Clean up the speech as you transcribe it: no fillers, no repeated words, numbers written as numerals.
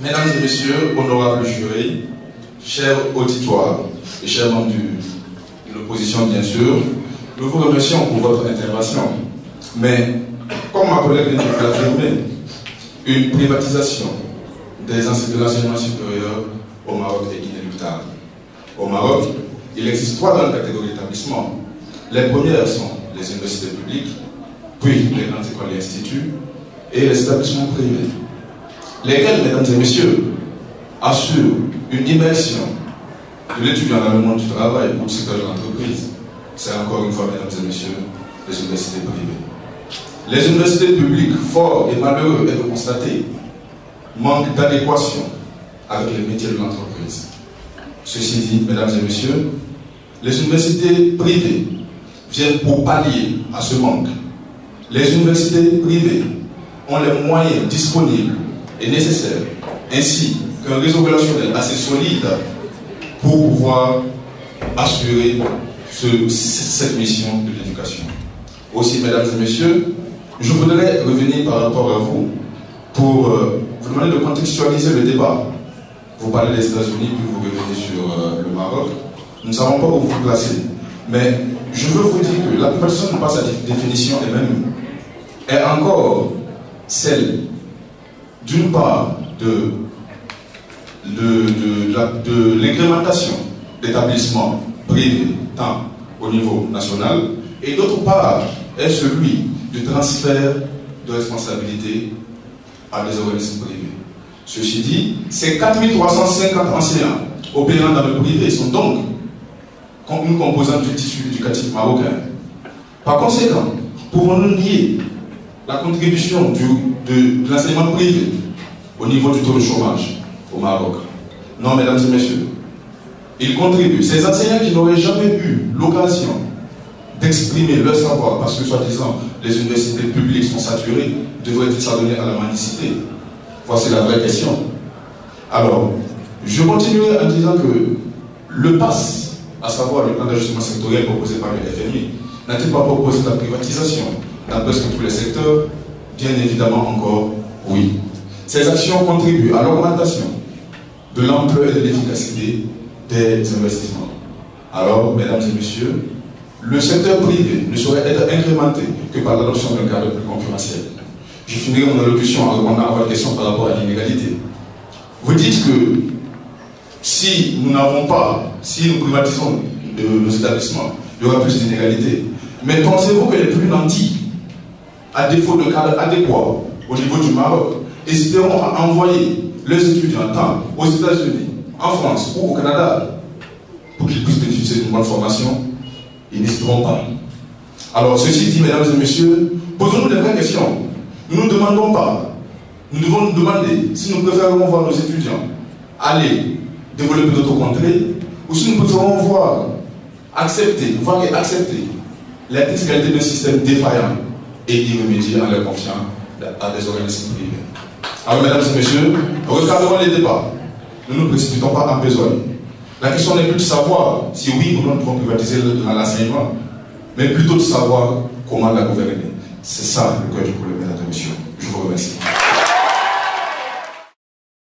Mesdames et messieurs, honorables jurés, chers auditoires et chers membres de l'opposition bien sûr, nous vous remercions pour votre intervention. Mais, comme ma collègue vient de l'affirmer, une privatisation de l'enseignement supérieur au Maroc est inéluctable. Au Maroc, il existe trois grandes catégories d'établissements. Les premières sont les universités publiques, puis les grandes écoles et instituts, et les établissements privés, lesquels, mesdames et messieurs, assurent une immersion de l'étudiant dans le monde du travail ou du secteur de l'entreprise. C'est encore une fois, mesdames et messieurs, les universités privées. Les universités publiques, fort et malheureux est de constater, manquent d'adéquation avec les métiers de l'entreprise. Ceci dit, mesdames et messieurs, les universités privées viennent pour pallier à ce manque. Les universités privées ont les moyens disponibles et nécessaires, ainsi qu'un réseau relationnel assez solide pour pouvoir assurer cette mission de l'éducation. Aussi, mesdames et messieurs, je voudrais revenir par rapport à vous pour vous demander de contextualiser le débat. Vous parlez des États-Unis, puis vous revenez sur le Maroc. Nous ne savons pas où vous vous placez. Mais je veux vous dire que la privatisation n'est pas sa définition elle-même, est encore celle, d'une part, de l'incrémentation d'établissements privés, tant au niveau national, et d'autre part, est celui du transfert de responsabilité à des organismes privés. Ceci dit, ces 4350 enseignants opérant dans le privé sont donc une composante du tissu éducatif marocain. Par conséquent, pouvons-nous nier la contribution de l'enseignement privé au niveau du taux de chômage au Maroc? Non, mesdames et messieurs, ils contribuent. Ces enseignants qui n'auraient jamais eu l'occasion d'exprimer leur savoir, parce que soi-disant les universités publiques sont saturées, devraient-ils s'adonner à la mendicité? Voici la vraie question. Alors, je continuerai en disant que le PAS, à savoir le plan d'ajustement sectoriel proposé par le FMI, n'a-t-il pas proposé la privatisation dans presque tous les secteurs? Bien évidemment encore, oui. Ces actions contribuent à l'augmentation de l'ampleur et de l'efficacité des investissements. Alors, mesdames et messieurs, le secteur privé ne saurait être incrémenté que par l'adoption d'un cadre plus concurrentiel. Je finirai mon allocution en répondant à votre question par rapport à l'inégalité. Vous dites que si nous privatisons nos établissements, il y aura plus d'inégalité. Mais pensez-vous que les plus nantis, à défaut de cadre adéquat au niveau du Maroc, hésiteront à envoyer leurs étudiants tant aux États-Unis, en France ou au Canada pour qu'ils puissent bénéficier d'une bonne formation? Ils n'hésiteront pas. Alors, ceci dit, mesdames et messieurs, posons-nous des vraies questions. Nous ne demandons pas. Nous devons nous demander si nous préférons voir nos étudiants aller développer d'autres contrées ou si nous préférons voir accepter l'intégralité d'un système défaillant et y remédier en leur confiant à des organismes privés. Alors, mesdames et messieurs, recadrons les débats. Ne nous précipitons pas en besogne. La question n'est plus de savoir si oui ou non nous devons privatiser l'enseignement, mais plutôt de savoir comment la gouverner. C'est ça le cœur du problème, mesdames et messieurs. Je vous remercie.